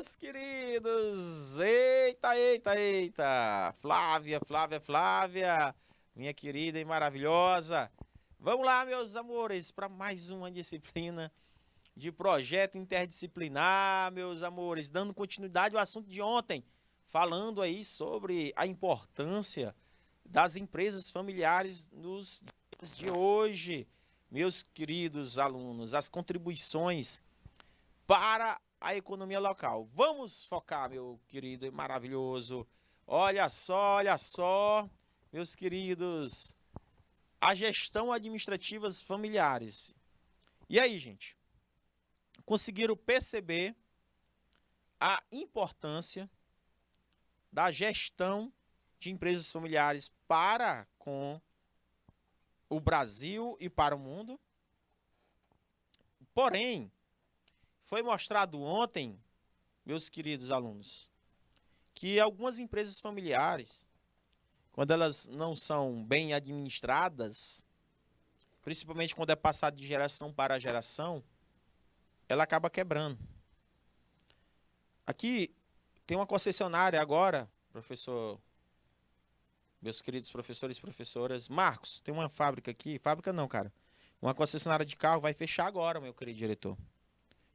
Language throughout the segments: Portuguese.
meus queridos! Eita, eita, eita! Flávia, minha querida e maravilhosa. Vamos lá, meus amores, para mais uma disciplina de projeto interdisciplinar, meus amores, dando continuidade ao assunto de ontem, falando aí sobre a importância das empresas familiares nos dias de hoje. Meus queridos alunos, as contribuições para a economia local. Vamos focar, meu querido e maravilhoso. Olha só, meus queridos, a gestão administrativas familiares. E aí, gente? Conseguiram perceber a importância da gestão de empresas familiares para com o Brasil e para o mundo? Porém, foi mostrado ontem, meus queridos alunos, que algumas empresas familiares, quando elas não são bem administradas, principalmente quando é passado de geração para geração, ela acaba quebrando. Aqui tem uma concessionária agora, professor, meus queridos professores e professoras. Marcos, tem uma fábrica aqui, fábrica não, cara. Uma concessionária de carro vai fechar agora, meu querido diretor.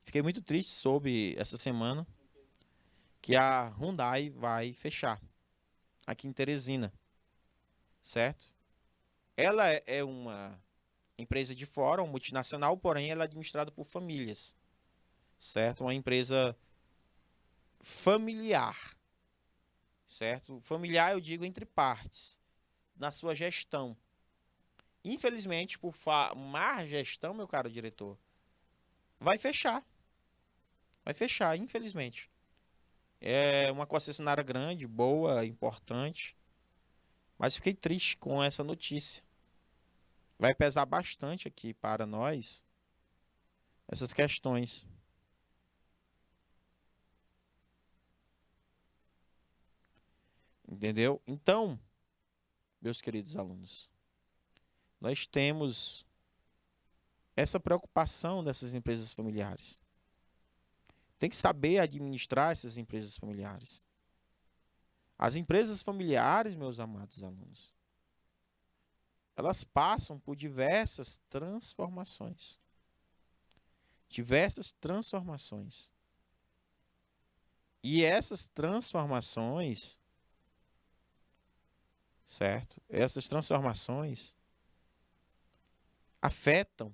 Fiquei muito triste, soube essa semana que a Hyundai vai fechar aqui em Teresina, certo? Ela é uma empresa de fora, uma multinacional, porém ela é administrada por famílias, certo? Uma empresa familiar, certo? Familiar eu digo entre partes, na sua gestão. Infelizmente, por má gestão, meu caro diretor, vai fechar. Vai fechar, infelizmente. É uma concessionária grande, boa, importante, mas fiquei triste com essa notícia. Vai pesar bastante aqui para nós essas questões. Entendeu? Então, meus queridos alunos, nós temos essa preocupação dessas empresas familiares. Tem que saber administrar essas empresas familiares. As empresas familiares, meus amados alunos, elas passam por diversas transformações. Diversas transformações. E essas transformações, certo? Essas transformações afetam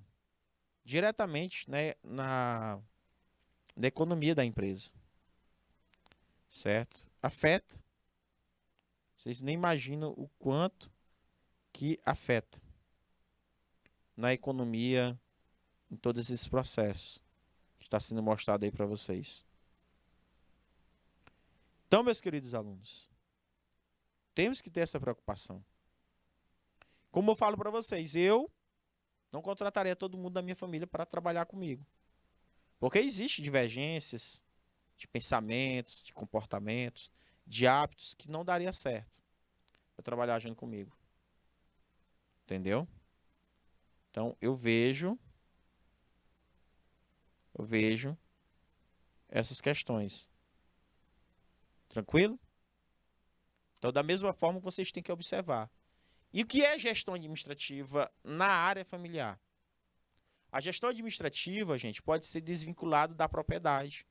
diretamente, né, na economia da empresa, certo? Afeta. Vocês nem imaginam o quanto que afeta na economia, em todos esses processos que está sendo mostrado aí para vocês. Então, meus queridos alunos, temos que ter essa preocupação. Como eu falo para vocês, eu não contrataria todo mundo da minha família para trabalhar comigo. Porque existem divergências de pensamentos, de comportamentos, de hábitos que não daria certo para trabalhar junto comigo. Entendeu? Então, eu vejo essas questões. Tranquilo? Então, da mesma forma, vocês têm que observar. E o que é gestão administrativa na área familiar? A gestão administrativa, gente, pode ser desvinculada da propriedade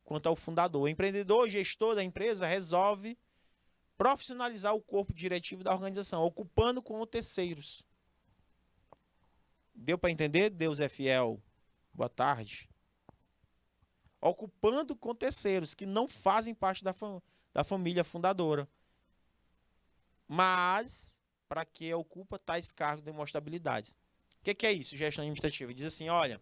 quanto ao fundador. O empreendedor, gestor da empresa, resolve profissionalizar o corpo diretivo da organização, ocupando com terceiros. Deu para entender? Deus é fiel. Boa tarde. Ocupando com terceiros que não fazem parte da família fundadora. Mas, para que ocupa tais cargos de demonstrabilidade. O que é isso, gestão administrativa? Diz assim, olha,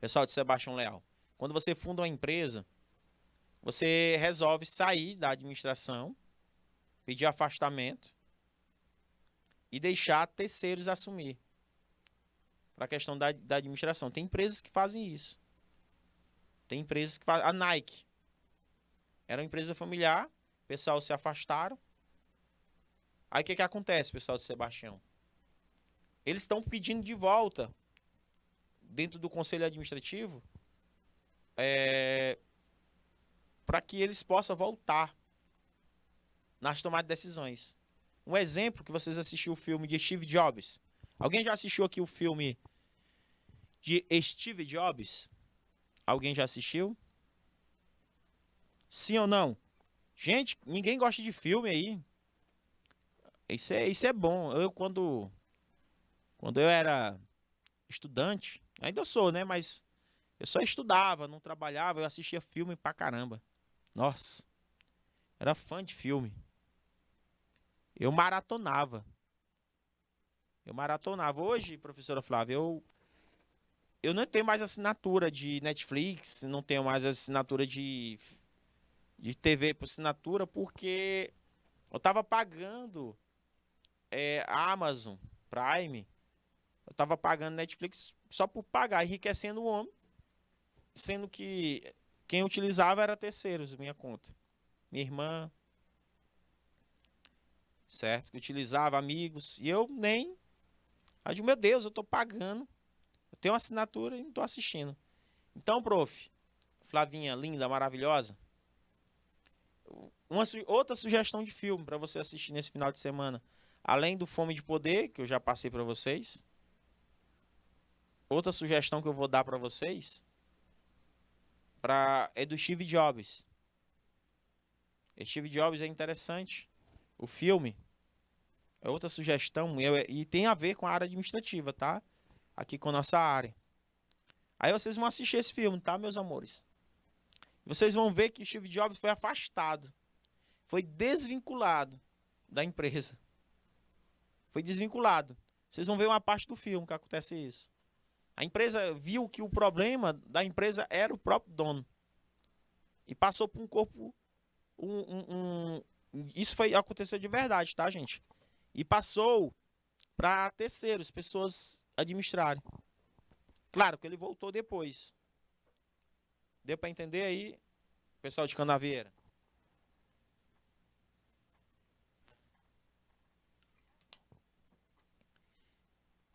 pessoal de Sebastião Leal, quando você funda uma empresa, você resolve sair da administração, pedir afastamento e deixar terceiros assumir para a questão da administração. Tem empresas que fazem isso. Tem empresas que fazem. A Nike era uma empresa familiar, o pessoal se afastaram. Aí o que acontece, pessoal de Sebastião? Eles estão pedindo de volta, dentro do conselho administrativo, para que eles possam voltar nas tomadas de decisões. Um exemplo que vocês assistiram o filme de Steve Jobs. Alguém já assistiu aqui o filme de Steve Jobs? Alguém já assistiu? Sim ou não? Gente, ninguém gosta de filme aí. Isso é bom. Quando eu era estudante, ainda sou, né? Mas eu só estudava, não trabalhava, eu assistia filme pra caramba. Nossa, era fã de filme. Eu maratonava. Hoje, professora Flávia, eu não tenho mais assinatura de Netflix, não tenho mais assinatura de TV por assinatura, porque eu tava pagando a Amazon Prime, eu tava pagando Netflix só por pagar, enriquecendo o homem, sendo que quem utilizava era terceiros, minha conta. Minha irmã, certo? Que utilizava, amigos, e eu nem. Aí eu digo, meu Deus, eu tô pagando, eu tenho uma assinatura e não tô assistindo. Então, prof, Flavinha, linda, maravilhosa, outra sugestão de filme para você assistir nesse final de semana. Além do Fome de Poder, que eu já passei para vocês. Outra sugestão que eu vou dar para vocês é do Steve Jobs. Steve Jobs é interessante. O filme é outra sugestão e tem a ver com a área administrativa, tá? Aqui com a nossa área. Aí vocês vão assistir esse filme, tá, meus amores? Vocês vão ver que Steve Jobs foi afastado. Foi desvinculado da empresa. Foi desvinculado. Vocês vão ver uma parte do filme que acontece isso. A empresa viu que o problema da empresa era o próprio dono. E passou por um corpo. Isso aconteceu de verdade, tá, gente? E passou para terceiros, pessoas administrarem. Claro que ele voltou depois. Deu para entender aí, pessoal de Canavieira?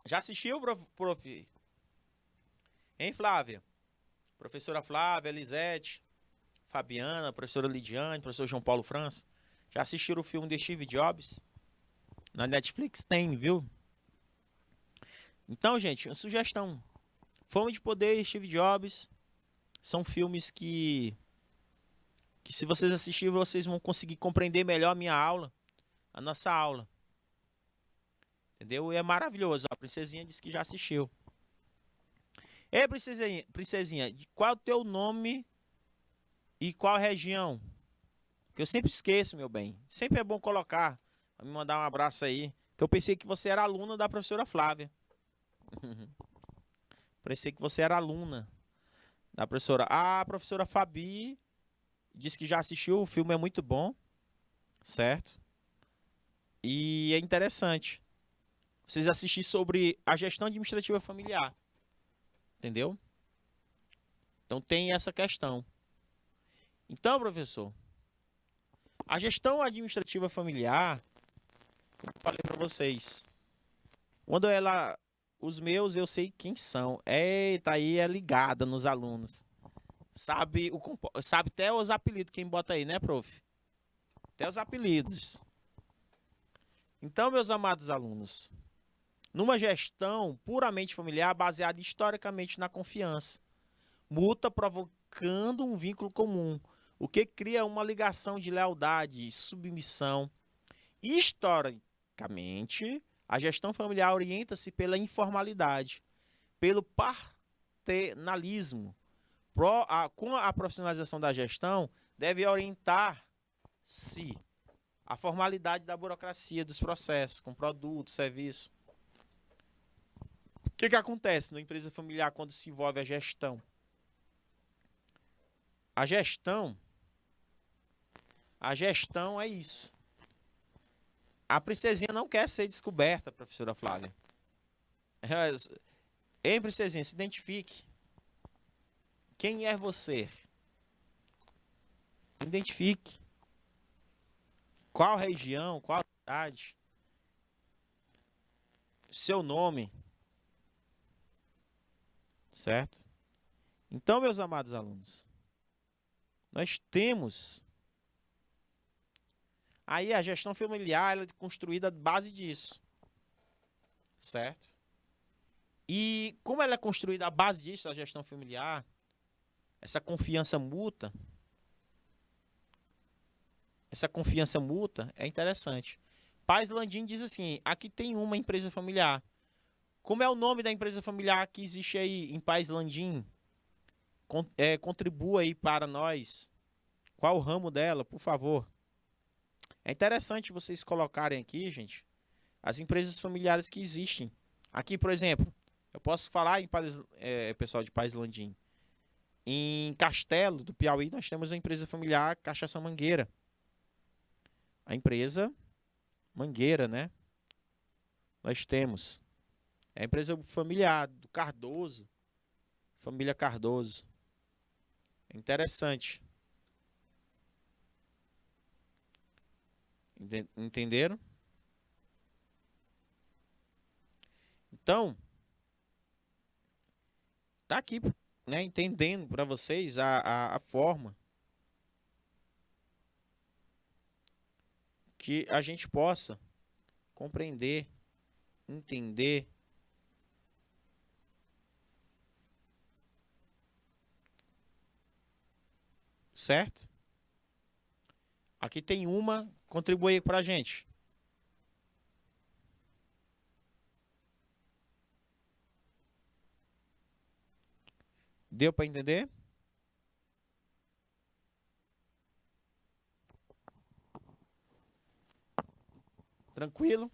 Já assistiu, prof? Hein, Flávia? Professora Flávia, Elisete, Fabiana, professora Lidiane, professor João Paulo França. Já assistiram o filme de Steve Jobs? Na Netflix tem, viu? Então, gente, uma sugestão. Fome de Poder e Steve Jobs são filmes que se vocês assistirem, vocês vão conseguir compreender melhor a minha aula, a nossa aula. Entendeu? E é maravilhoso. A princesinha disse que já assistiu. Ei, princesinha, qual é o teu nome e qual região? Que eu sempre esqueço, meu bem. Sempre é bom colocar. Pra me mandar um abraço aí. Que eu pensei que você era aluna da professora Flávia. Pensei que você era aluna da professora. A professora Fabi disse que já assistiu. O filme é muito bom. Certo? E é interessante. Vocês assistirem sobre a gestão administrativa familiar. Entendeu? Então tem essa questão. Então, professor, a gestão administrativa familiar, como eu falei para vocês, quando os meus eu sei quem são. Eita, aí é ligada nos alunos. Sabe até os apelidos, quem bota aí, né, prof? Até os apelidos. Então, meus amados alunos, numa gestão puramente familiar, baseada historicamente na confiança, mútua provocando um vínculo comum, o que cria uma ligação de lealdade e submissão. Historicamente, a gestão familiar orienta-se pela informalidade, pelo paternalismo. Com a profissionalização da gestão, deve orientar-se a formalidade da burocracia, dos processos, com produtos, serviços. O que acontece numa empresa familiar quando se envolve a gestão? A gestão é isso. A princesinha não quer ser descoberta, professora Flávia. Ei, princesinha, se identifique. Quem é você? Identifique. Qual região, qual cidade? Seu nome. Certo? Então, meus amados alunos, nós temos aí a gestão familiar, ela é construída à base disso, certo? E como ela é construída à base disso, a gestão familiar, essa confiança mútua é interessante. Paz Landim diz assim, aqui tem uma empresa familiar. Como é o nome da empresa familiar que existe aí em Paz Landim? Contribua aí para nós. Qual o ramo dela, por favor? É interessante vocês colocarem aqui, gente, as empresas familiares que existem. Aqui, por exemplo, eu posso falar em pessoal de Paz Landim. Em Castelo do Piauí, nós temos a empresa familiar Cachaça Mangueira. A empresa Mangueira, né? Nós temos. É a empresa familiar do Cardoso. Família Cardoso. É interessante. Entenderam? Então, tá aqui, né, entendendo para vocês a forma que a gente possa compreender, entender, certo? Aqui tem uma, contribui aí pra gente. Deu para entender? Tranquilo?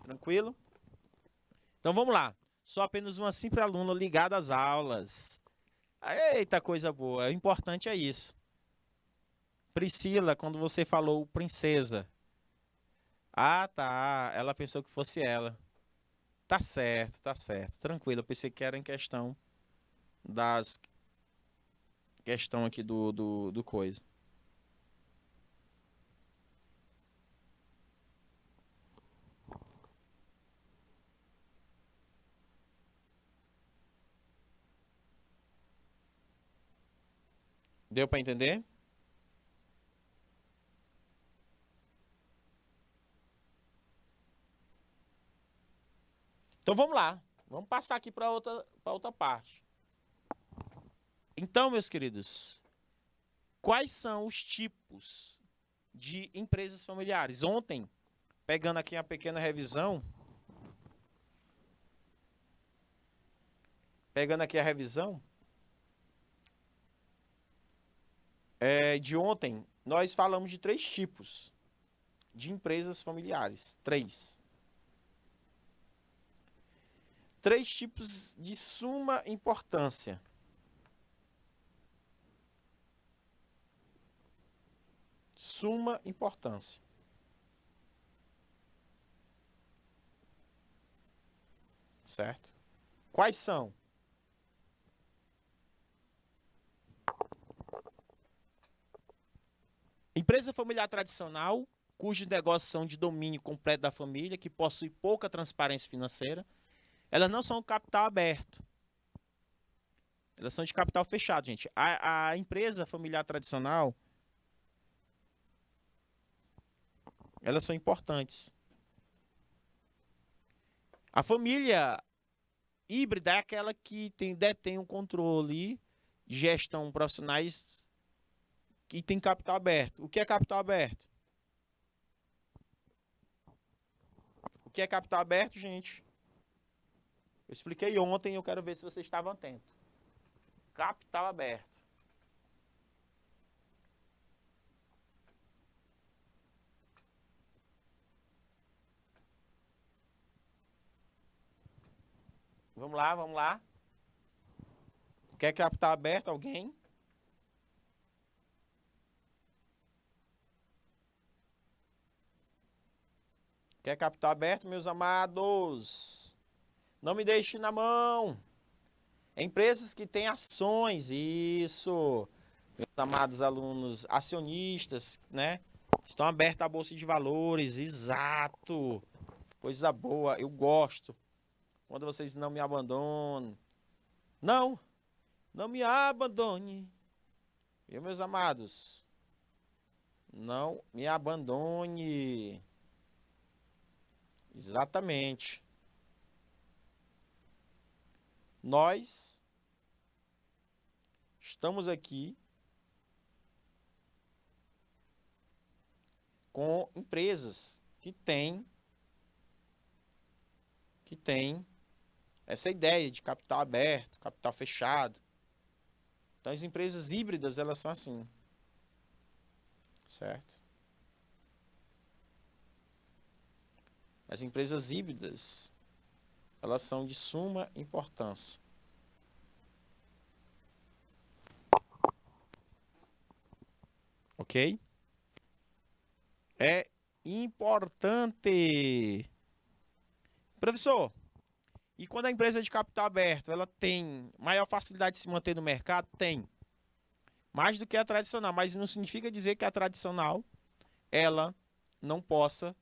Tranquilo? Então vamos lá. Sou apenas uma simples aluna ligada às aulas. Eita, coisa boa. O importante é isso. Priscila, quando você falou princesa. Ah, tá. Ela pensou que fosse ela. Tá certo, tá certo. Tranquilo. Eu pensei que era em questão das... Questão aqui do coisa. Deu para entender? Então vamos lá. Vamos passar aqui para outra parte. Então, meus queridos, quais são os tipos de empresas familiares? Ontem, pegando aqui uma pequena revisão, de ontem, nós falamos de 3 tipos de empresas familiares. 3. 3 tipos de suma importância. Suma importância. Certo? Quais são? Empresa familiar tradicional, cujos negócios são de domínio completo da família, que possui pouca transparência financeira. Elas não são capital aberto. Elas são de capital fechado, gente. A empresa familiar tradicional, elas são importantes. A família híbrida é aquela que detém um controle de gestão profissionais e tem capital aberto. O que é capital aberto? O que é capital aberto, gente? Eu expliquei ontem e eu quero ver se vocês estavam atentos. Capital aberto. Vamos lá, vamos lá. Quer capital aberto? Alguém? Quer capital aberto, meus amados? Não me deixe na mão. Empresas que têm ações, isso. Meus amados alunos acionistas, né? Estão abertos à Bolsa de Valores, exato. Coisa boa, eu gosto. Quando vocês não me abandonam. Não, não me abandone. Viu, meus amados? Não me abandone. Exatamente. Nós estamos aqui com empresas que têm essa ideia de capital aberto, capital fechado. Então, as empresas híbridas, elas são assim, certo? As empresas híbridas, elas são de suma importância. Ok? É importante. Professor, e quando a empresa é de capital aberto, ela tem maior facilidade de se manter no mercado? Tem. Mais do que a tradicional, mas não significa dizer que a tradicional, ela não possa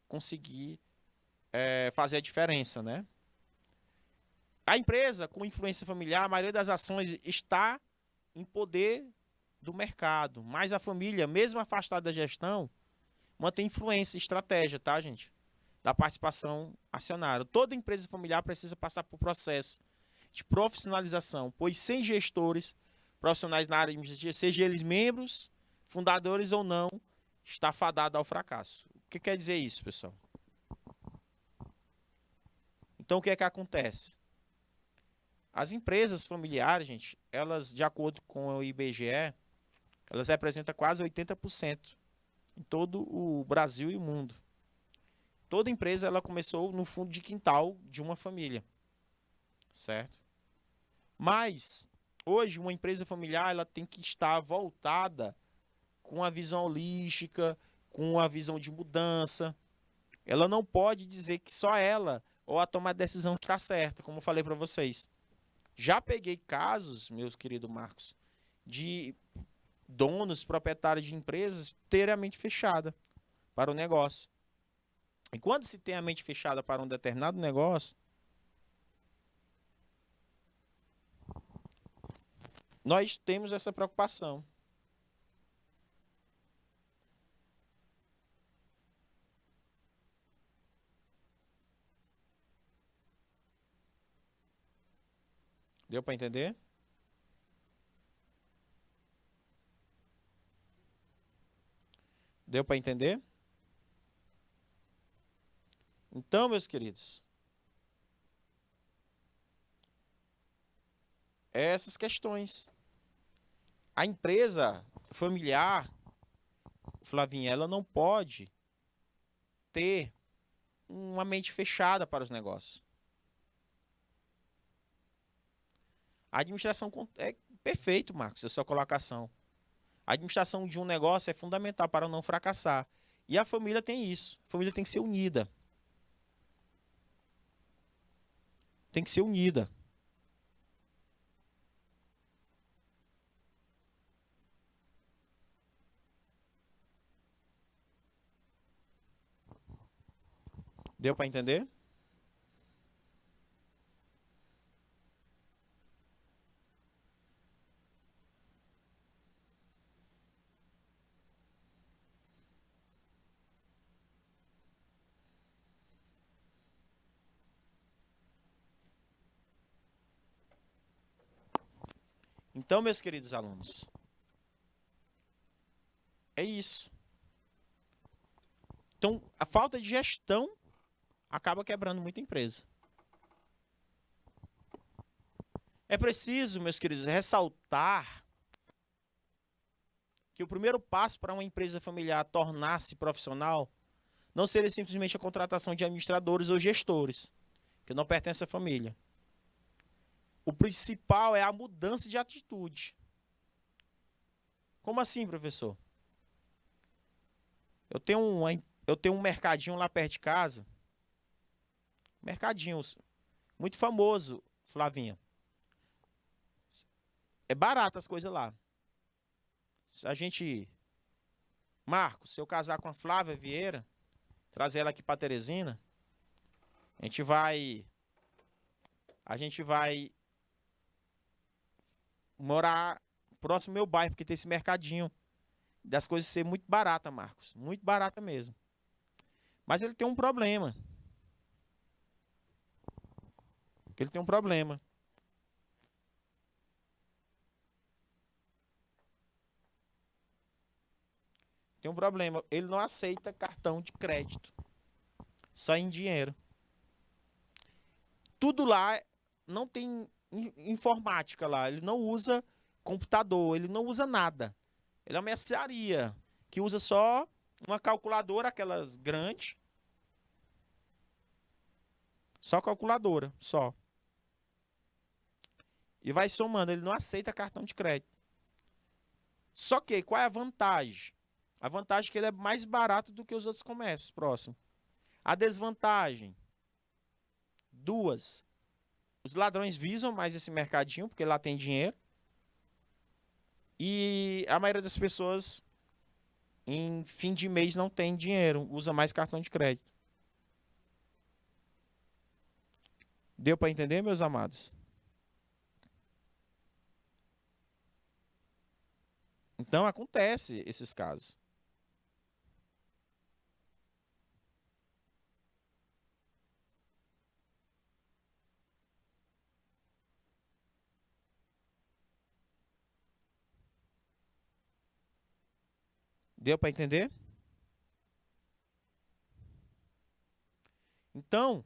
conseguir fazer a diferença, né? A empresa com influência familiar, a maioria das ações está em poder do mercado, mas a família, mesmo afastada da gestão, mantém influência e estratégia, tá, gente? Da participação acionária. Toda empresa familiar precisa passar por processo de profissionalização, pois sem gestores profissionais na área de administrativa, seja eles membros, fundadores ou não, está fadado ao fracasso. O que quer dizer isso, pessoal? Então, o que é que acontece? As empresas familiares, gente, elas, de acordo com o IBGE, elas representam quase 80% em todo o Brasil e o mundo. Toda empresa, ela começou no fundo de quintal de uma família, certo? Mas, hoje, uma empresa familiar, ela tem que estar voltada com a visão holística, com a visão de mudança. Ela não pode dizer que só ela ou a tomar decisão está certa, como eu falei para vocês. Já peguei casos, meus queridos Marcos, de donos, proprietários de empresas terem a mente fechada para o negócio. E quando se tem a mente fechada para um determinado negócio, nós temos essa preocupação. Deu para entender? Deu para entender? Então, meus queridos, essas questões. A empresa familiar, Flavinha, ela não pode ter uma mente fechada para os negócios. A administração é perfeito, Marcos, a sua colocação. A administração de um negócio é fundamental para não fracassar. E a família tem isso. A família tem que ser unida. Tem que ser unida. Deu para entender? Então, meus queridos alunos, é isso. Então, a falta de gestão acaba quebrando muita empresa. É preciso, meus queridos, ressaltar que o primeiro passo para uma empresa familiar tornar-se profissional não seria simplesmente a contratação de administradores ou gestores, que não pertencem à família. O principal é a mudança de atitude. Como assim, professor? Eu tenho um mercadinho lá perto de casa. Mercadinho muito famoso, Flavinha. É barato as coisas lá. Se a gente... Marcos, se eu casar com a Flávia Vieira, trazer ela aqui para Teresina, a gente vai morar próximo ao meu bairro, porque tem esse mercadinho das coisas ser muito barata, Marcos, muito barata mesmo. Mas ele tem um problema. Ele tem um problema. Tem um problema. Ele não aceita cartão de crédito. Só em dinheiro. Tudo lá não tem informática lá. Ele não usa computador. Ele não usa nada. Ele é uma mercearia que usa só uma calculadora, aquelas grandes. Só calculadora, só. E vai somando. Ele não aceita cartão de crédito. Só que qual é a vantagem? A vantagem é que ele é mais barato do que os outros comércios próximos. A desvantagem, duas. Os ladrões visam mais esse mercadinho, porque lá tem dinheiro. E a maioria das pessoas, em fim de mês, não tem dinheiro. Usa mais cartão de crédito. Deu para entender, meus amados? Então, acontece esses casos. Deu para entender? Então,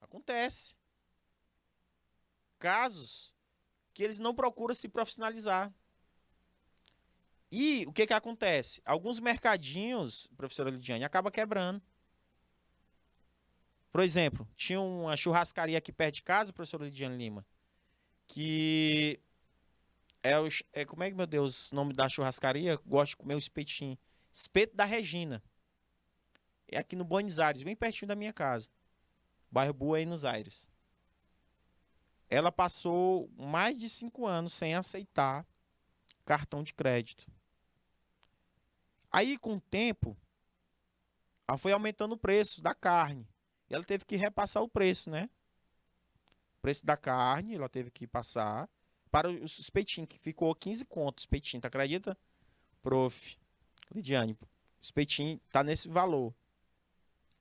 acontece casos que eles não procuram se profissionalizar. E o que que acontece? Alguns mercadinhos, professora Lidiane, acaba quebrando. Por exemplo, tinha uma churrascaria aqui perto de casa, professora Lidiane Lima, que como é que, meu Deus, o nome da churrascaria? Gosto de comer o espetinho. Espeto da Regina. É aqui no Buenos Aires, bem pertinho da minha casa. Bairro Buenos Aires. Ela passou mais de 5 anos sem aceitar cartão de crédito. Aí, com o tempo, ela foi aumentando o preço da carne. E ela teve que repassar o preço, né? O preço da carne, ela teve que passar para os espetinhos, que ficou 15 contos, espetinho, tá acredita? Prof. Lidiane, o espetinho tá nesse valor.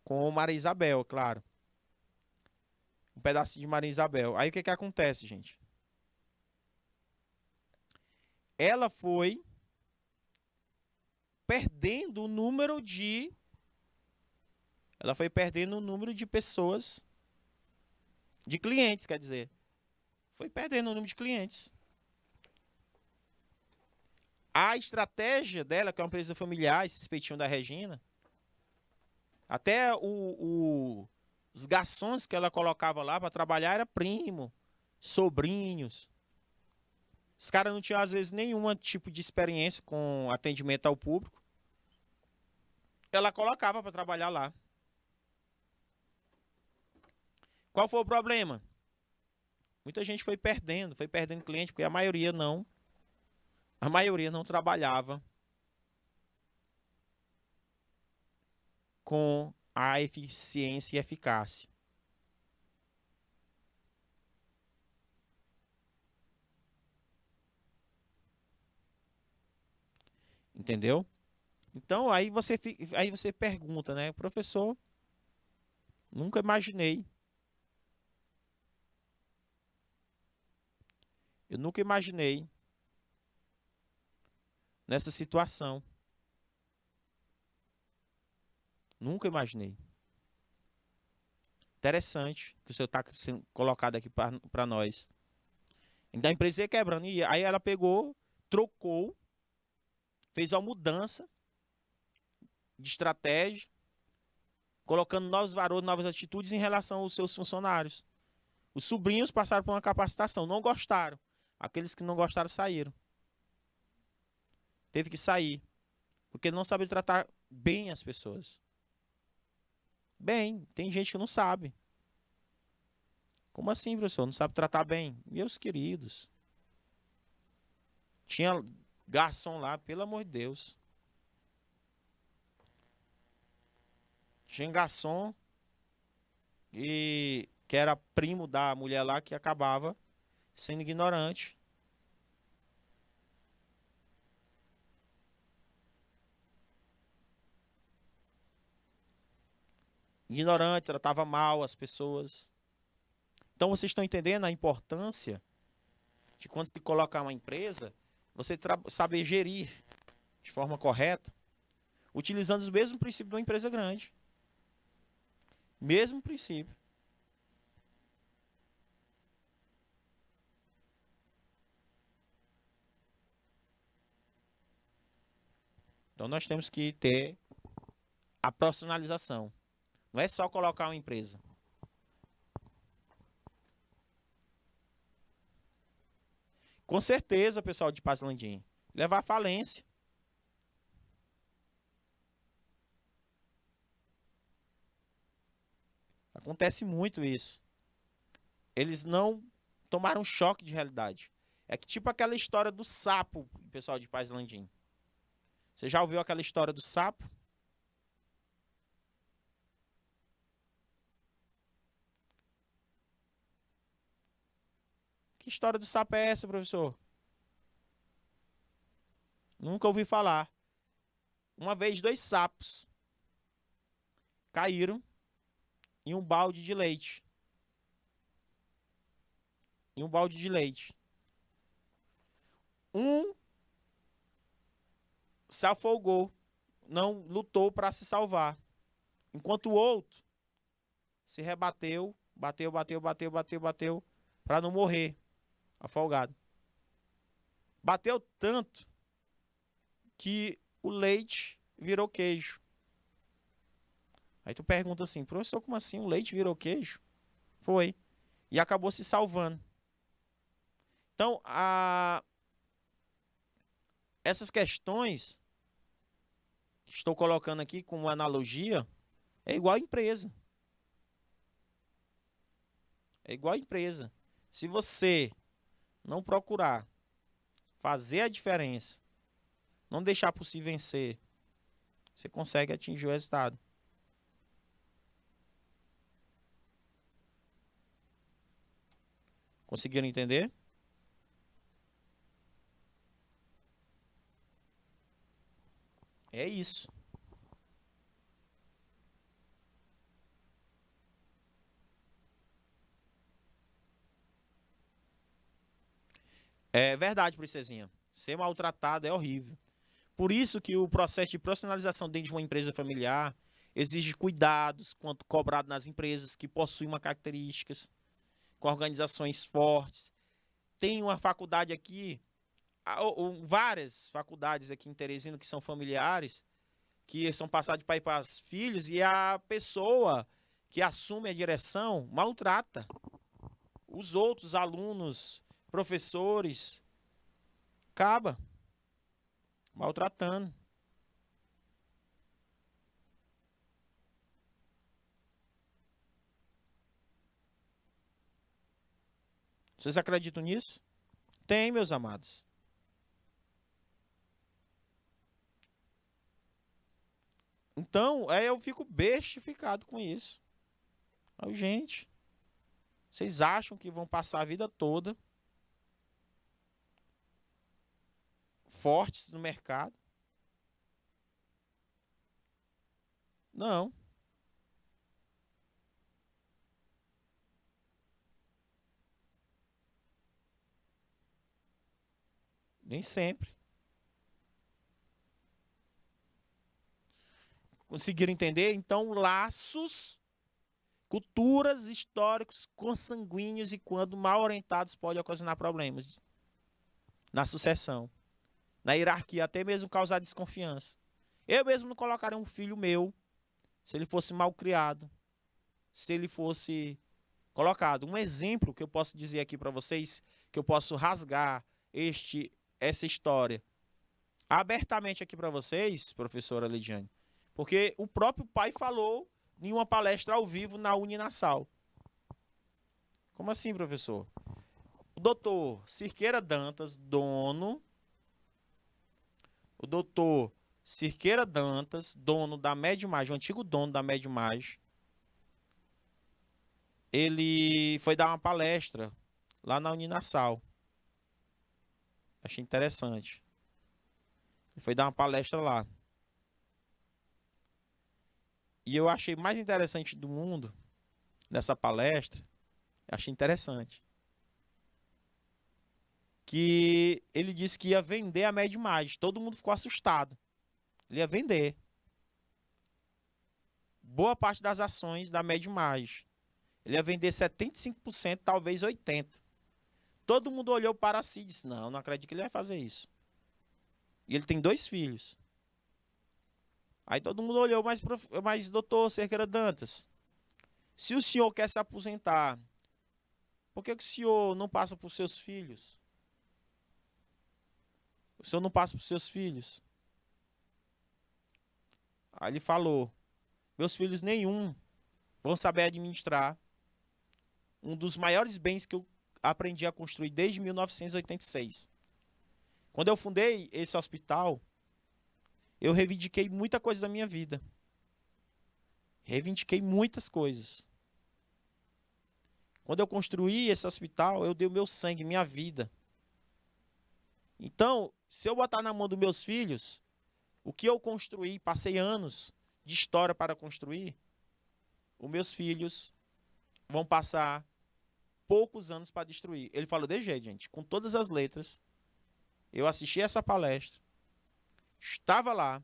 Com Maria Isabel, claro. Um pedacinho de Maria Isabel. Aí o que que acontece, gente? Ela foi perdendo o número de... Ela foi perdendo o número de pessoas, de clientes, quer dizer. Foi perdendo o número de clientes. A estratégia dela, que é uma empresa familiar, esse espetinho da Regina, até os garçons que ela colocava lá para trabalhar era primo, sobrinhos. Os caras não tinham, às vezes, nenhum tipo de experiência com atendimento ao público. Ela colocava para trabalhar lá. Qual foi o problema? Muita gente foi perdendo cliente, porque a maioria não trabalhava com a eficiência e eficácia. Entendeu? Então, aí você pergunta, né? Professor, nunca imaginei. Eu nunca imaginei nessa situação. Nunca imaginei. Interessante que o senhor está sendo colocado aqui para nós. Então a empresa ia quebrando. E aí ela pegou, trocou, fez uma mudança de estratégia, colocando novos valores, novas atitudes em relação aos seus funcionários. Os sobrinhos passaram por uma capacitação, não gostaram. Aqueles que não gostaram saíram. Teve que sair, porque ele não sabe tratar bem as pessoas. Bem, tem gente que não sabe. Como assim, professor? Não sabe tratar bem? Meus queridos. Tinha Garçom lá, pelo amor de Deus. Tinha garçom que era primo da mulher lá que acabava sendo ignorante. Ignorante, tratava mal as pessoas. Então vocês estão entendendo a importância de quando se colocar uma empresa, você saber gerir de forma correta, utilizando os mesmos princípios de uma empresa grande. Mesmo princípio. Então nós temos que ter a profissionalização. Não é só colocar uma empresa. Com certeza, pessoal de Paslandim, levar à falência. Acontece muito isso. Eles não tomaram um choque de realidade. É que tipo aquela história do sapo, pessoal de Paslandim. Você já ouviu aquela história do sapo? Que história do sapo é essa, professor? Nunca ouvi falar. Uma vez, 2 sapos caíram em um balde de leite. Em um balde de leite. Um se afogou, não lutou para se salvar. Enquanto o outro se rebateu, bateu, para não morrer afogado. Bateu tanto que o leite virou queijo. Aí tu pergunta assim, professor, como assim o leite virou queijo? Foi. E acabou se salvando. Então, essas questões que estou colocando aqui como analogia é igual a empresa. É igual a empresa. Se você não procurar fazer a diferença, não deixar por se vencer, você consegue atingir o resultado. Conseguiram entender? É isso. É verdade, princesinha. Ser maltratado é horrível. Por isso que o processo de profissionalização dentro de uma empresa familiar exige cuidados quanto cobrado nas empresas que possuem uma características, com organizações fortes. Tem uma faculdade aqui, várias faculdades aqui em Teresina que são familiares, que são passadas de pai para os filhos, e a pessoa que assume a direção maltrata os outros alunos, professores, acaba maltratando. Vocês acreditam nisso? Tem, meus amados. Então, eu fico bestificado com isso. Aí, gente, vocês acham que vão passar a vida toda fortes no mercado? Não. Nem sempre. Conseguiram entender? Então, laços, culturas, históricos, consanguíneos e quando mal orientados podem ocasionar problemas na sucessão, na hierarquia, até mesmo causar desconfiança. Eu mesmo não colocaria um filho meu se ele fosse mal criado, se ele fosse colocado. Um exemplo que eu posso dizer aqui para vocês, que eu posso rasgar essa história abertamente aqui para vocês, professora Lidiane, porque o próprio pai falou em uma palestra ao vivo na Uninasal. Como assim, professor? O doutor Cirqueira Dantas, dono o doutor Cirqueira Dantas, dono da Medimage, o antigo dono da Medimage, ele foi dar uma palestra lá na Uninasal. Achei interessante. Ele foi dar uma palestra lá. E eu achei mais interessante do mundo, nessa palestra, achei interessante, que ele disse que ia vender a Medimage. Todo mundo ficou assustado. Ele ia vender boa parte das ações da Medimage. Ele ia vender 75%, talvez 80%. Todo mundo olhou para si e disse, não acredito que ele vai fazer isso. E ele tem 2 filhos. Aí todo mundo olhou, mas doutor Cerqueira Dantas, se o senhor quer se aposentar, por que o senhor não passa para os seus filhos? O senhor não passa para os seus filhos? Aí ele falou, meus filhos nenhum vão saber administrar um dos maiores bens que eu aprendi a construir desde 1986. Quando eu fundei esse hospital, eu reivindiquei muita coisa da minha vida. Reivindiquei muitas coisas. Quando eu construí esse hospital, eu dei o meu sangue, minha vida. Então, se eu botar na mão dos meus filhos, o que eu construí, passei anos de história para construir, os meus filhos vão passar poucos anos para destruir. Ele falou de jeito, gente, com todas as letras. Eu assisti essa palestra, estava lá,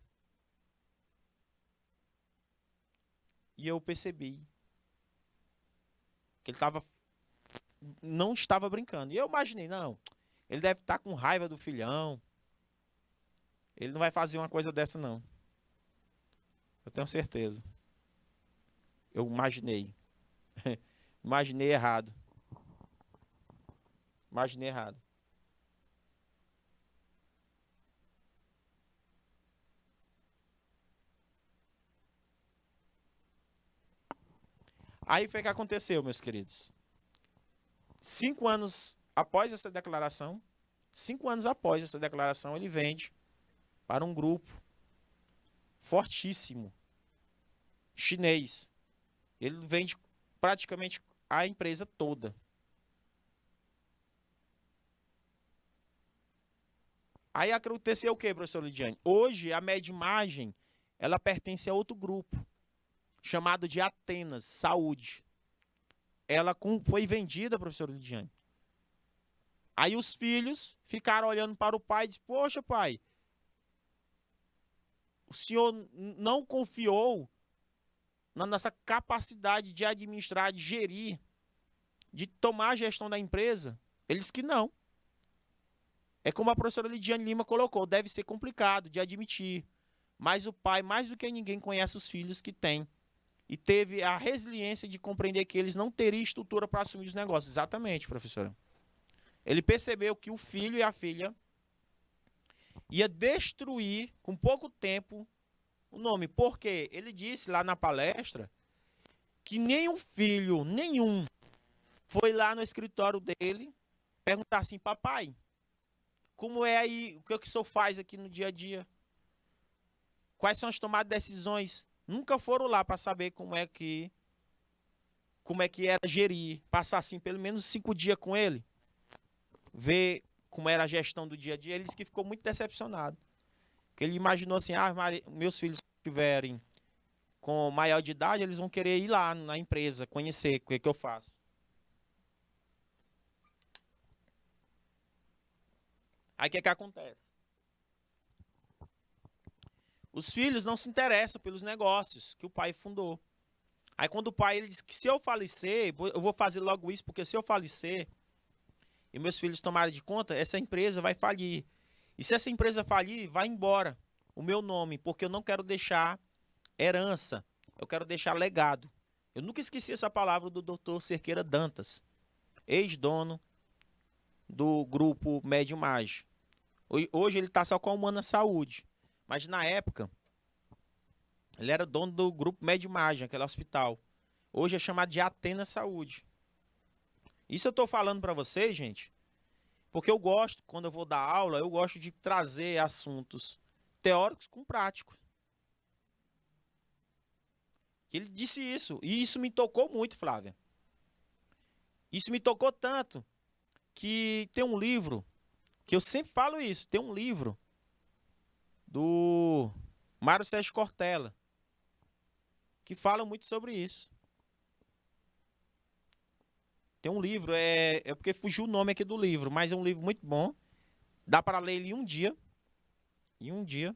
e eu percebi que ele não estava brincando. E eu imaginei, não, ele deve estar com raiva do filhão. Ele não vai fazer uma coisa dessa, não. Eu tenho certeza. Eu imaginei. Imaginei errado. Imaginei errado. Aí foi o que aconteceu, meus queridos. 5 anos após essa declaração, 5 anos após essa declaração, ele vende para um grupo fortíssimo, chinês. Ele vende praticamente a empresa toda. Aí aconteceu o que, professor Lidiane? Hoje, a Medimage, ela pertence a outro grupo, chamado de Atenas Saúde. Ela foi vendida, professor Lidiane. Aí os filhos ficaram olhando para o pai e disseram, poxa, pai, o senhor não confiou na nossa capacidade de administrar, de gerir, de tomar a gestão da empresa? Ele disse que não. É como a professora Lidiane Lima colocou, deve ser complicado de admitir. Mas o pai, mais do que ninguém, conhece os filhos que tem. E teve a resiliência de compreender que eles não teriam estrutura para assumir os negócios. Exatamente, professora. Ele percebeu que o filho e a filha ia destruir, com pouco tempo, o nome. Porque ele disse lá na palestra que nenhum filho, nenhum, foi lá no escritório dele perguntar assim, papai, como é aí, o que o senhor faz aqui no dia a dia? Quais são as tomadas de decisões? Nunca foram lá para saber como é que era gerir, passar assim pelo menos 5 dias com ele, ver como era a gestão do dia a dia. Ele disse que ficou muito decepcionado. Que ele imaginou assim, meus filhos estiverem com maior de idade, eles vão querer ir lá na empresa, conhecer o que eu faço. Aí o que acontece? Os filhos não se interessam pelos negócios que o pai fundou. Aí quando o pai ele diz que se eu falecer, eu vou fazer logo isso, porque se eu falecer e meus filhos tomarem de conta, essa empresa vai falir. E se essa empresa falir, vai embora o meu nome, porque eu não quero deixar herança, eu quero deixar legado. Eu nunca esqueci essa palavra do Dr. Cerqueira Dantas, ex-dono do grupo Medimage. Hoje ele está só com a Humana Saúde. Mas na época, ele era dono do grupo Medimage, aquele hospital. Hoje é chamado de Atenas Saúde. Isso eu estou falando para vocês, gente, porque eu gosto, quando eu vou dar aula, eu gosto de trazer assuntos teóricos com práticos. Ele disse isso, e isso me tocou muito, Flávia. Isso me tocou tanto que tem um livro, que eu sempre falo isso, tem um livro do Mário Sérgio Cortella, que fala muito sobre isso. Tem um livro, é porque fugiu o nome aqui do livro, mas é um livro muito bom. Dá para ler ele em um dia. Em um dia.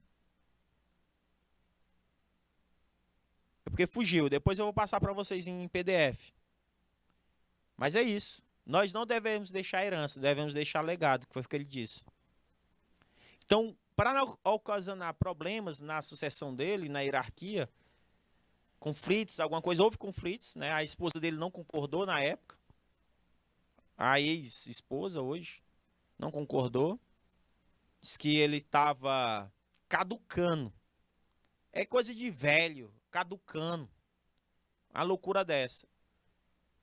É porque fugiu. Depois eu vou passar para vocês em PDF. Mas é isso. Nós não devemos deixar herança, devemos deixar legado, que foi o que ele disse. Então, para não ocasionar problemas na sucessão dele, na hierarquia, conflitos, alguma coisa, houve conflitos, né? A esposa dele não concordou na época. A ex-esposa hoje não concordou. Diz que ele estava caducando. É coisa de velho, caducando. Uma loucura dessa.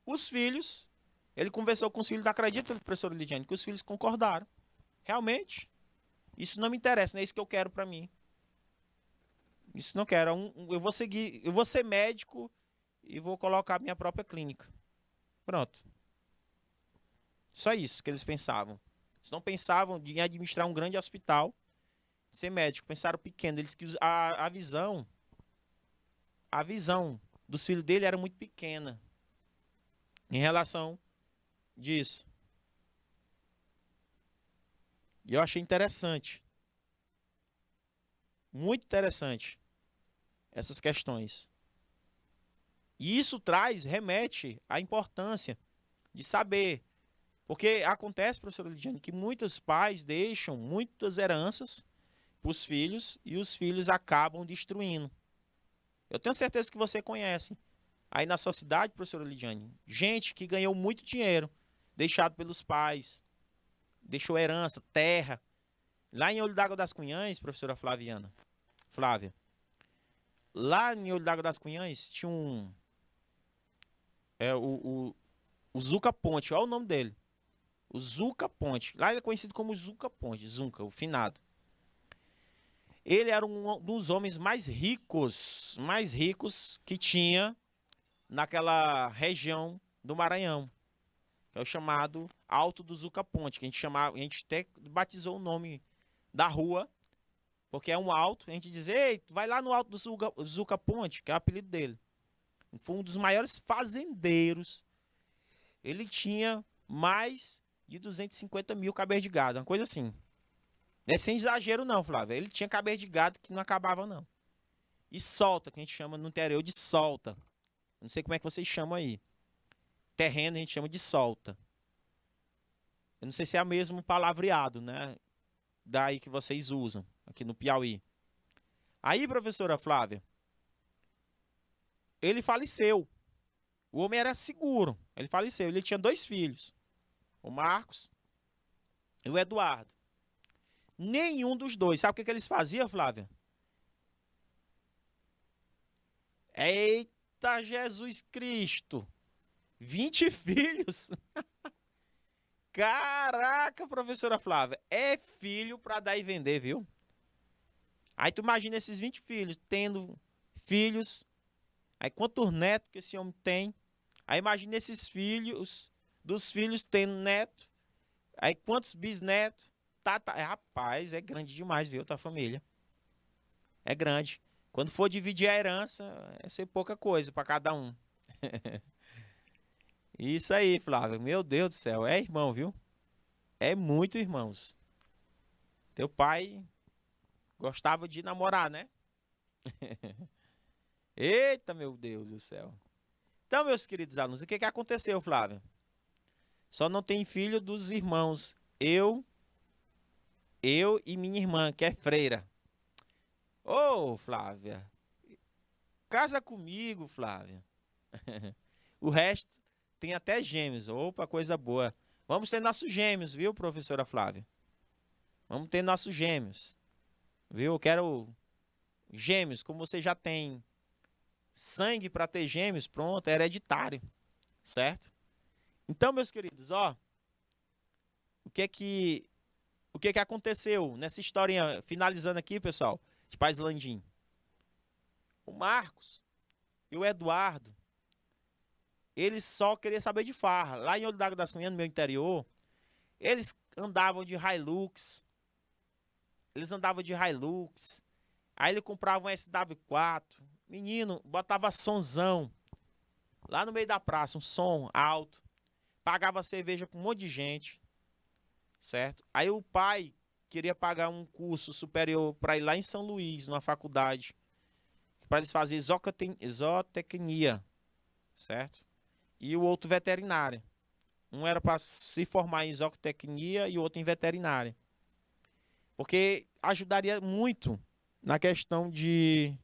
Os filhos, ele conversou com os filhos, acredita, professor Lidiane, que os filhos concordaram. Realmente, isso não me interessa, não é isso que eu quero para mim. Isso não quero. Eu vou seguir, eu vou ser médico e vou colocar a minha própria clínica. Pronto. Só isso que eles pensavam. Eles não pensavam em administrar um grande hospital, ser médico. Pensaram pequeno. Eles que a visão dos filhos dele era muito pequena em relação disso. E eu achei interessante. Muito interessante essas questões. E isso remete à importância de saber. Porque acontece, professora Lidiane, que muitos pais deixam muitas heranças para os filhos e os filhos acabam destruindo. Eu tenho certeza que você conhece. Aí na sua cidade, professora Lidiane, gente que ganhou muito dinheiro, deixado pelos pais, deixou herança, terra. Lá em Olho d'Água das Cunhães, professora Flávia, lá em Olho d'Água das Cunhães tinha o Zuca Ponte, olha o nome dele. O Zuca Ponte. Lá ele é conhecido como Zuca Ponte, Zunca, o finado. Ele era um dos homens mais ricos que tinha naquela região do Maranhão. Que é o chamado Alto do Zuca Ponte, que a gente até batizou o nome da rua, porque é um alto, a gente diz, ei, vai lá no Alto do Zuca Ponte, que é o apelido dele. Foi um dos maiores fazendeiros. Ele tinha mais de 250 mil cabeças de gado, uma coisa assim. Não é sem exagero não, Flávio. Ele tinha cabeça de gado que não acabava não. E solta, que a gente chama no interior de solta. Não sei como é que vocês chamam aí. Terreno a gente chama de solta. Eu não sei se é o mesmo palavreado, né? Daí que vocês usam, aqui no Piauí. Aí, professora Flávia, ele faleceu. O homem era seguro. Ele faleceu. Ele tinha 2 filhos. O Marcos e o Eduardo. Nenhum dos dois. Sabe o que eles faziam, Flávia? Eita Jesus Cristo! 20 filhos? Caraca, professora Flávia. É filho para dar e vender, viu? Aí tu imagina esses 20 filhos tendo filhos. Aí quantos netos que esse homem tem? Aí imagina esses filhos, dos filhos tendo neto. Aí quantos bisnetos? Rapaz, é grande demais, viu, tua família. É grande. Quando for dividir a herança, é ser pouca coisa para cada um. Isso aí, Flávio. Meu Deus do céu. É irmão, viu? É muito irmãos. Teu pai gostava de namorar, né? Eita, meu Deus do céu. Então, meus queridos alunos, o que aconteceu, Flávio? Só não tem filho dos irmãos. Eu e minha irmã, que é freira. Ô, Flávia. Casa comigo, Flávia. O resto tem até gêmeos. Opa, coisa boa. Vamos ter nossos gêmeos, viu, professora Flávia? Vamos ter nossos gêmeos. Viu? Eu quero gêmeos, como você já tem sangue para ter gêmeos, pronto, é hereditário. Certo? Então, meus queridos, ó, o que aconteceu nessa historinha, finalizando aqui, pessoal? de Paz Landim. O Marcos e o Eduardo, eles só queriam saber de farra. Lá em Olho d'Água das Cunhãs, no meu interior, eles andavam de Hilux. Aí ele comprava um SW4. Menino, botava sonzão. Lá no meio da praça, um som alto. Pagava cerveja com um monte de gente. Certo? Aí o pai queria pagar um curso superior para ir lá em São Luís, numa faculdade. Para eles fazerem zootecnia. Certo? E o outro veterinária. Um era para se formar em zootecnia e o outro em veterinária. Porque ajudaria muito na questão de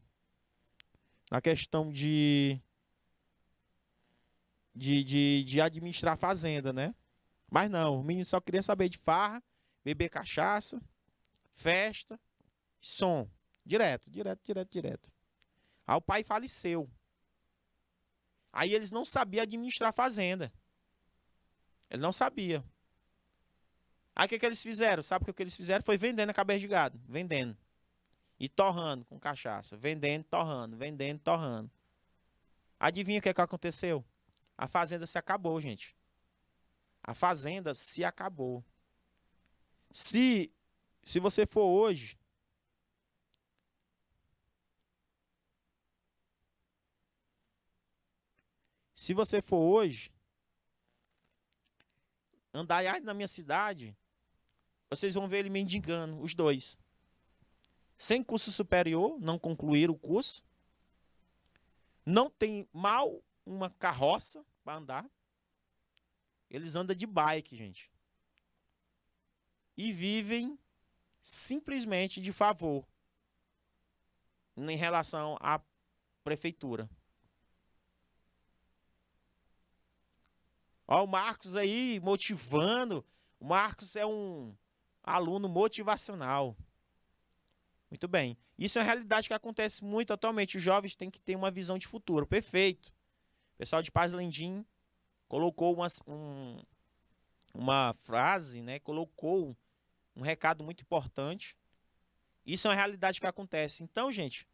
administrar a fazenda, né? Mas não, o menino só queria saber de farra, beber cachaça, festa, som. Direto. Aí o pai faleceu. Aí eles não sabiam administrar a fazenda. Ele não sabia. Aí o que eles fizeram? Sabe o que eles fizeram? Foi vendendo a cabeça de gado. Vendendo. E torrando com cachaça. Vendendo, torrando. Adivinha o que aconteceu? A fazenda se acabou, gente. A fazenda se acabou. Se você for hoje... Se você for hoje... andar aí na minha cidade... vocês vão ver ele mendigando, os dois. Sem curso superior, não concluíram o curso. Não tem mal uma carroça para andar. Eles andam de bike, gente. E vivem simplesmente de favor em relação à prefeitura. Ó, o Marcos aí motivando. O Marcos é um aluno motivacional. Muito bem. Isso é uma realidade que acontece muito atualmente. Os jovens têm que ter uma visão de futuro. Perfeito. O pessoal de Paz Landim colocou uma frase, né? Colocou um recado muito importante. Isso é uma realidade que acontece. Então, gente,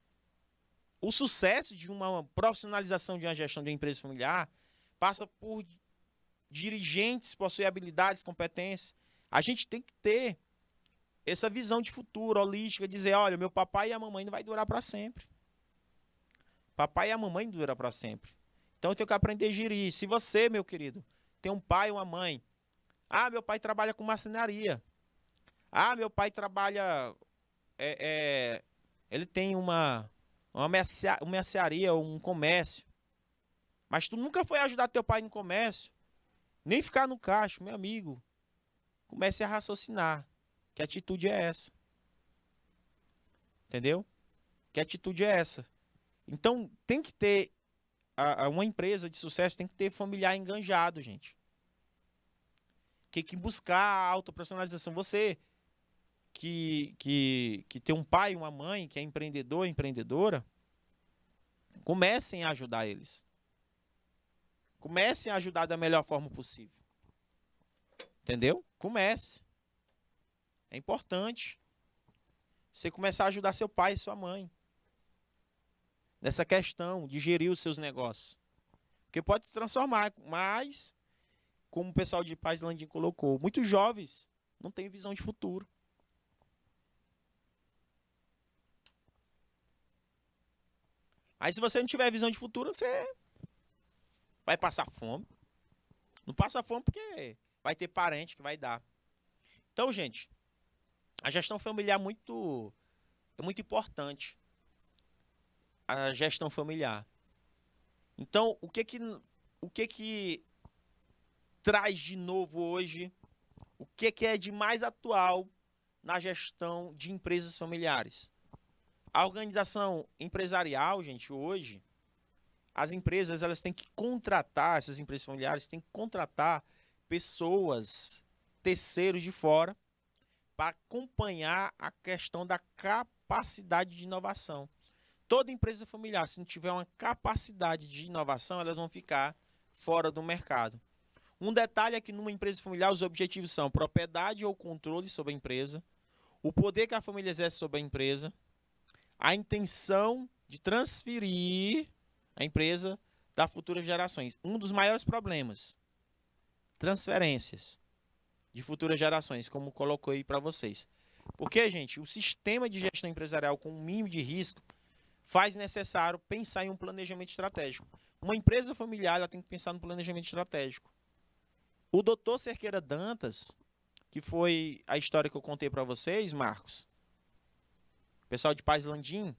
o sucesso de uma profissionalização de uma gestão de uma empresa familiar passa por dirigentes, possuir habilidades, competências. A gente tem que ter essa visão de futuro, holística, dizer, olha, meu papai e a mamãe não vai durar para sempre. Papai e a mamãe não duram para sempre. Então eu tenho que aprender a gerir. Se você, meu querido, tem um pai e uma mãe, meu pai trabalha com marcenaria. Meu pai trabalha, ele tem uma mercearia, um comércio. Mas tu nunca foi ajudar teu pai no comércio, nem ficar no caixa, meu amigo. Comece a raciocinar. Que atitude é essa? Entendeu? Que atitude é essa? Então, tem que ter, uma empresa de sucesso tem que ter familiar enganjado, gente. Tem que buscar a autoprofissionalização. Você que tem um pai e uma mãe, que é empreendedor, empreendedora, comecem a ajudar eles. Comecem a ajudar da melhor forma possível. Entendeu? Comece. É importante você começar a ajudar seu pai e sua mãe nessa questão de gerir os seus negócios. Porque pode se transformar, mas, como o pessoal de Paz Landim colocou, muitos jovens não têm visão de futuro. Aí se você não tiver visão de futuro, você vai passar fome. Não passa fome porque vai ter parente que vai dar. Então, gente, a gestão familiar é muito importante. A gestão familiar. Então, o que traz de novo hoje? O que é de mais atual na gestão de empresas familiares? A organização empresarial, gente, hoje, as empresas, elas têm que contratar, essas empresas familiares têm que contratar pessoas, terceiros de fora, para acompanhar a questão da capacidade de inovação. Toda empresa familiar, se não tiver uma capacidade de inovação, elas vão ficar fora do mercado. Um detalhe é que numa empresa familiar, os objetivos são propriedade ou controle sobre a empresa, o poder que a família exerce sobre a empresa, a intenção de transferir a empresa das futuras gerações. Um dos maiores problemas, transferências de futuras gerações, como colocou aí para vocês. Porque, gente, o sistema de gestão empresarial com um mínimo de risco faz necessário pensar em um planejamento estratégico. Uma empresa familiar ela tem que pensar no planejamento estratégico. O doutor Cerqueira Dantas, que foi a história que eu contei para vocês, Marcos, pessoal de Paz Landim,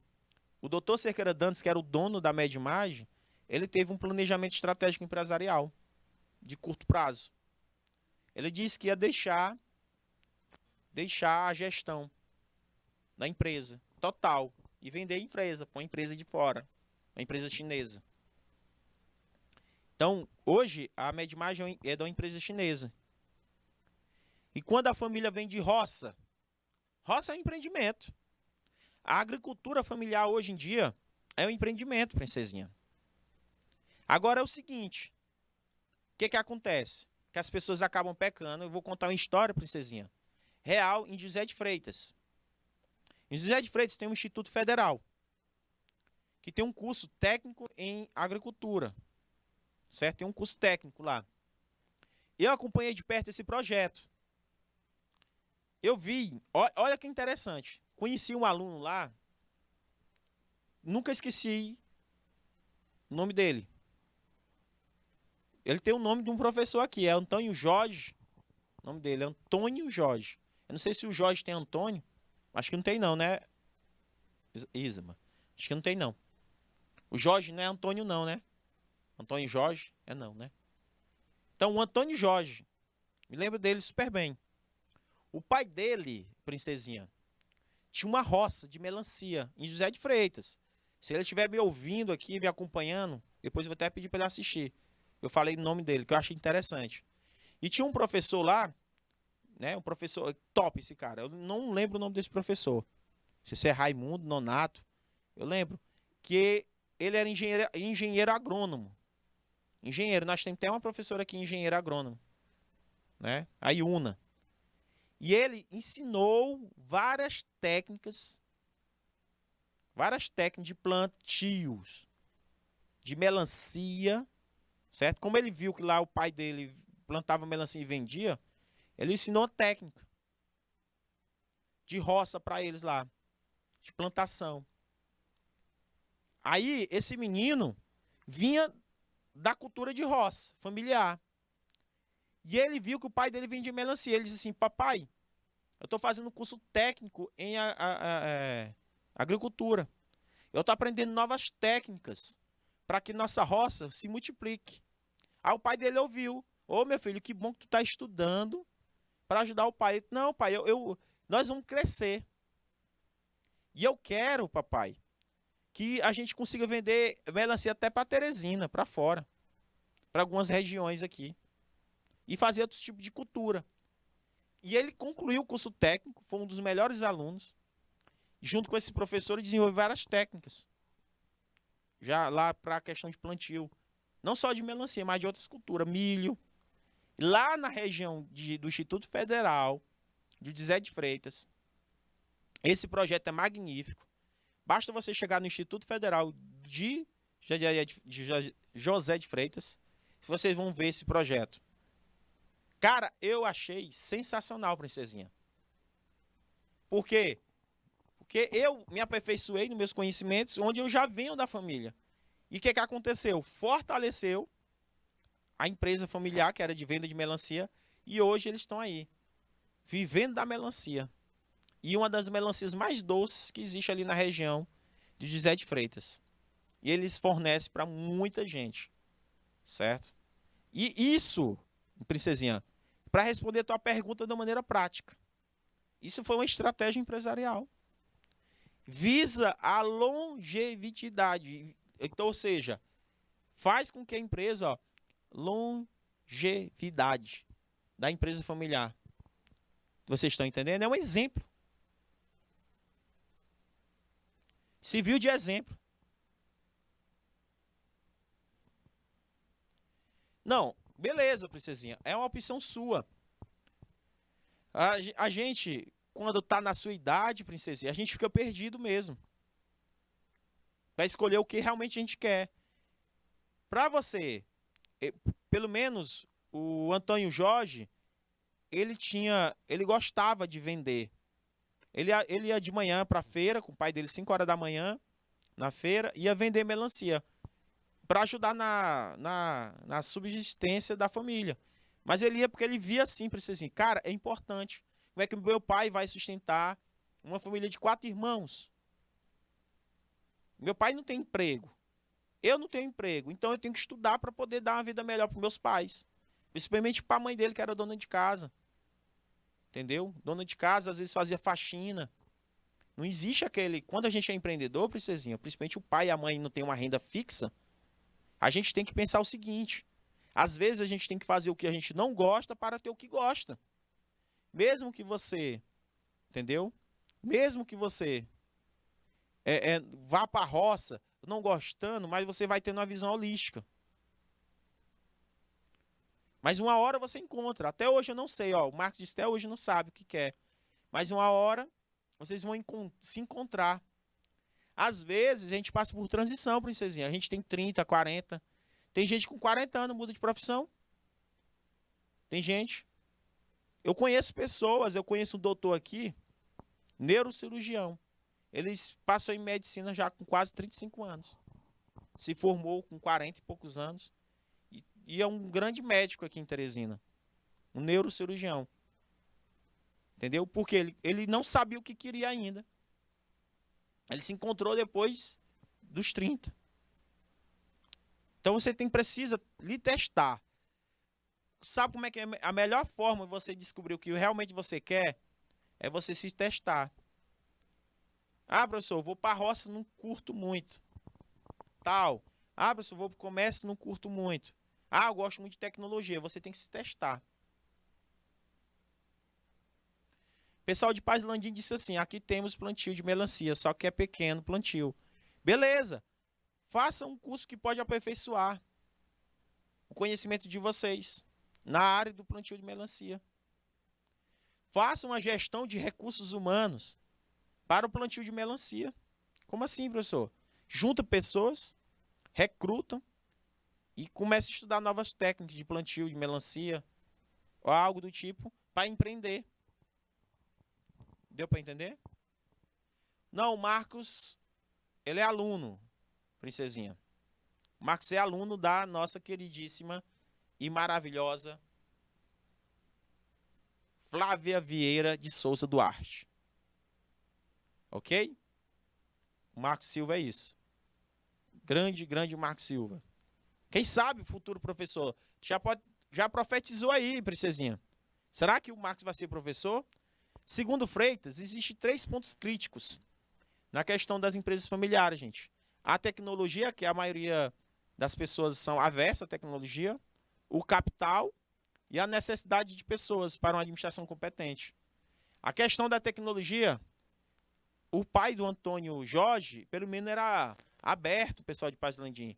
o doutor Cerqueira Dantas, que era o dono da Medimage, ele teve um planejamento estratégico empresarial de curto prazo. Ele disse que ia deixar a gestão da empresa total e vender a empresa para uma empresa de fora, uma empresa chinesa. Então, hoje, a Medimage é de uma empresa chinesa. E quando a família vem de roça, roça é um empreendimento. A agricultura familiar hoje em dia é um empreendimento, princesinha. Agora é o seguinte, o que acontece? Que as pessoas acabam pecando. Eu vou contar uma história, princesinha, real em José de Freitas. Em José de Freitas tem um Instituto Federal, que tem um curso técnico em agricultura. Certo? Tem um curso técnico lá. Eu acompanhei de perto esse projeto. Eu vi, olha que interessante. Conheci um aluno lá, nunca esqueci o nome dele. Ele tem o nome de um professor aqui, é Antônio Jorge. O nome dele é Antônio Jorge. Eu não sei se o Jorge tem Antônio. Acho que não tem não, né, Isma? Acho que não tem não. O Jorge não é Antônio não, né? Antônio Jorge? É não, né? Então, o Antônio Jorge, me lembro dele super bem. O pai dele, princesinha, tinha uma roça de melancia em José de Freitas. Se ele estiver me ouvindo aqui, me acompanhando, depois eu vou até pedir para ele assistir. Eu falei o nome dele, que eu achei interessante. E tinha um professor lá, né? Um professor top esse cara. Eu não lembro o nome desse professor. Se é Raimundo, Nonato. Eu lembro que ele era engenheiro agrônomo. Engenheiro, nós temos até uma professora aqui, engenheiro agrônomo, né? A Iuna. E ele ensinou várias técnicas de plantios, de melancia, certo? Como ele viu que lá o pai dele plantava melancia e vendia, ele ensinou técnica de roça para eles lá, de plantação. Aí esse menino vinha da cultura de roça, familiar. E ele viu que o pai dele vendia melancia. Ele disse assim, papai, eu estou fazendo um curso técnico em agricultura. Eu estou aprendendo novas técnicas para que nossa roça se multiplique. Aí o pai dele ouviu. Ô, meu filho, que bom que tu está estudando para ajudar o pai. Não, pai, nós vamos crescer. E eu quero, papai, que a gente consiga vender melancia até para Teresina, para fora, para algumas regiões aqui. E fazer outros tipos de cultura. E ele concluiu o curso técnico, foi um dos melhores alunos. Junto com esse professor, ele desenvolveu várias técnicas. Já lá para a questão de plantio. Não só de melancia, mas de outras culturas. Milho. Lá na região do Instituto Federal, de José de Freitas, esse projeto é magnífico. Basta você chegar no Instituto Federal de José de Freitas, vocês vão ver esse projeto. Cara, eu achei sensacional, princesinha. Por quê? Porque eu me aperfeiçoei nos meus conhecimentos, onde eu já venho da família. E o que aconteceu? Fortaleceu a empresa familiar, que era de venda de melancia, e hoje eles estão aí, vivendo da melancia. E uma das melancias mais doces que existe ali na região de José de Freitas. E eles fornecem para muita gente, certo? E isso, princesinha, para responder a tua pergunta de maneira prática. Isso foi uma estratégia empresarial. Visa a longevidade. Então, ou seja, faz com que a empresa, longevidade da empresa familiar. Vocês estão entendendo? É um exemplo. Serviu de exemplo. Não, beleza, princesinha. É uma opção sua. A gente, quando tá na sua idade, princesinha, a gente fica perdido mesmo. para escolher o que realmente a gente quer. Para você, pelo menos o Antônio Jorge, ele gostava de vender. Ele ia de manhã para a feira, com o pai dele, 5 horas da manhã, na feira, ia vender melancia, para ajudar na subsistência da família. Mas ele ia porque ele via assim, assim, cara, é importante. Como é que meu pai vai sustentar uma família de 4 irmãos? Meu pai não tem emprego. Eu não tenho emprego. Então eu tenho que estudar para poder dar uma vida melhor para meus pais. Principalmente para a mãe dele, que era dona de casa. Entendeu? Dona de casa, às vezes fazia faxina. Não existe aquele... Quando a gente é empreendedor, princesinha, principalmente o pai e a mãe não tem uma renda fixa, a gente tem que pensar o seguinte. Às vezes a gente tem que fazer o que a gente não gosta para ter o que gosta. Mesmo que você... Entendeu? Mesmo que você vá para a roça, não gostando, mas você vai tendo uma visão holística. Mas uma hora você encontra. Até hoje eu não sei, ó. O Marcos disse até hoje não sabe o que quer. Mas uma hora vocês vão se encontrar. Às vezes a gente passa por transição, princesinha. A gente tem 30, 40. Tem gente com 40 anos muda de profissão. Tem gente. Eu conheço pessoas, eu conheço um doutor aqui, neurocirurgião. Eles passam em medicina já com quase 35 anos. Se formou com 40 e poucos anos. E é um grande médico aqui em Teresina. Um neurocirurgião. Entendeu? Porque ele não sabia o que queria ainda. Ele se encontrou depois dos 30. Então você precisa lhe testar. Sabe como é que é a melhor forma de você descobrir o que realmente você quer? É você se testar. Ah, professor, vou para a roça, não curto muito. Tal. Ah, professor, vou para o comércio, não curto muito. Ah, eu gosto muito de tecnologia. Você tem que se testar. O pessoal de Paz Landim disse assim, aqui temos plantio de melancia, só que é pequeno plantio. Beleza. Faça um curso que pode aperfeiçoar o conhecimento de vocês na área do plantio de melancia. Faça uma gestão de recursos humanos para o plantio de melancia. Como assim, professor? Junta pessoas, recrutam e comece a estudar novas técnicas de plantio de melancia ou algo do tipo para empreender. Deu para entender? Não, o Marcos, ele é aluno, princesinha. O Marcos é aluno da nossa queridíssima e maravilhosa Flávia Vieira de Souza Duarte. Ok? O Marcos Silva é isso. Grande, grande Marcos Silva. Quem sabe o futuro professor já profetizou aí, princesinha. Será que o Marcos vai ser professor? Segundo Freitas, existem 3 pontos críticos na questão das empresas familiares, gente. A tecnologia, que a maioria das pessoas são avessa à tecnologia, o capital e a necessidade de pessoas para uma administração competente. A questão da tecnologia, o pai do Antônio Jorge, pelo menos era aberto, o pessoal de Paz Landim,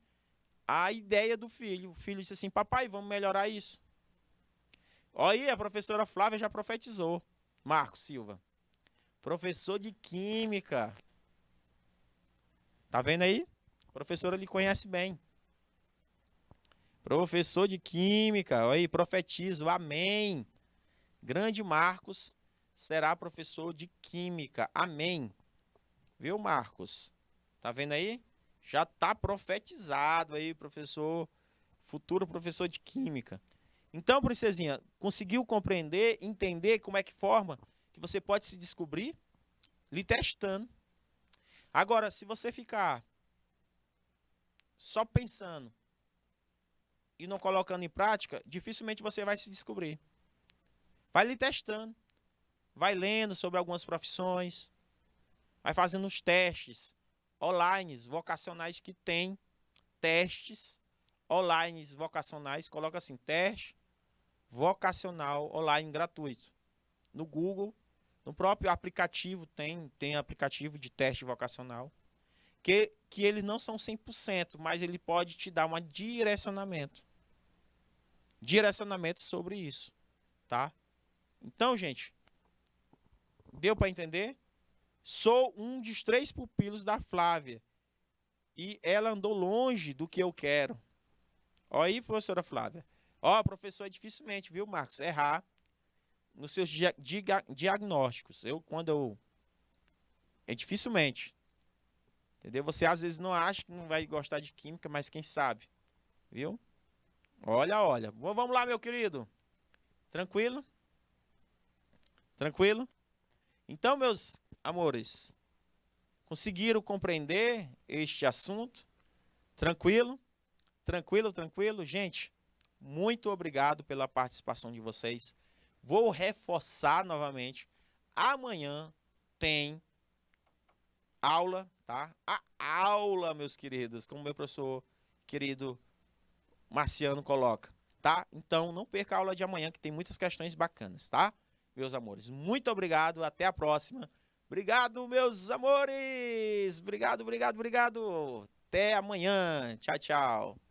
a ideia do filho. O filho disse assim, papai, vamos melhorar isso. Olha aí, a professora Flávia já profetizou. Marcos Silva, professor de Química. Tá vendo aí? A professora lhe conhece bem. Professor de Química, olha aí, profetizo, amém. Grande Marcos será professor de Química, amém. Viu, Marcos? Tá vendo aí? Já tá profetizado aí, professor, futuro professor de Química. Então, princesinha, conseguiu compreender, entender como é que forma que você pode se descobrir? Lhe testando. Agora, se você ficar só pensando e não colocando em prática, dificilmente você vai se descobrir. Vai lhe testando. Vai lendo sobre algumas profissões. Vai fazendo os testes online, vocacionais que tem. Testes online vocacionais. Coloca assim, teste vocacional online gratuito. No Google, no próprio aplicativo, tem aplicativo de teste vocacional. Que eles não são 100%, mas ele pode te dar um direcionamento. Direcionamento sobre isso, tá? Então, gente, deu para entender? Sou um dos 3 pupilos da Flávia. e ela andou longe do que eu quero. Ó aí, professora Flávia. Ó, professor, é dificilmente, viu, Marcos, errar nos seus diagnósticos. É dificilmente. Entendeu? Você às vezes não acha que não vai gostar de química, mas quem sabe, viu? Olha, olha. Vamos lá, meu querido. Tranquilo? Tranquilo? Então, meus amores, conseguiram compreender este assunto? Tranquilo? Tranquilo, tranquilo? Gente, muito obrigado pela participação de vocês. Vou reforçar novamente. Amanhã tem aula, tá? A aula, meus queridos, como meu professor querido Marciano coloca, tá? Então, não perca a aula de amanhã, que tem muitas questões bacanas, tá? Meus amores, muito obrigado, até a próxima. Obrigado, meus amores! Obrigado, obrigado, obrigado! Até amanhã. Tchau, tchau.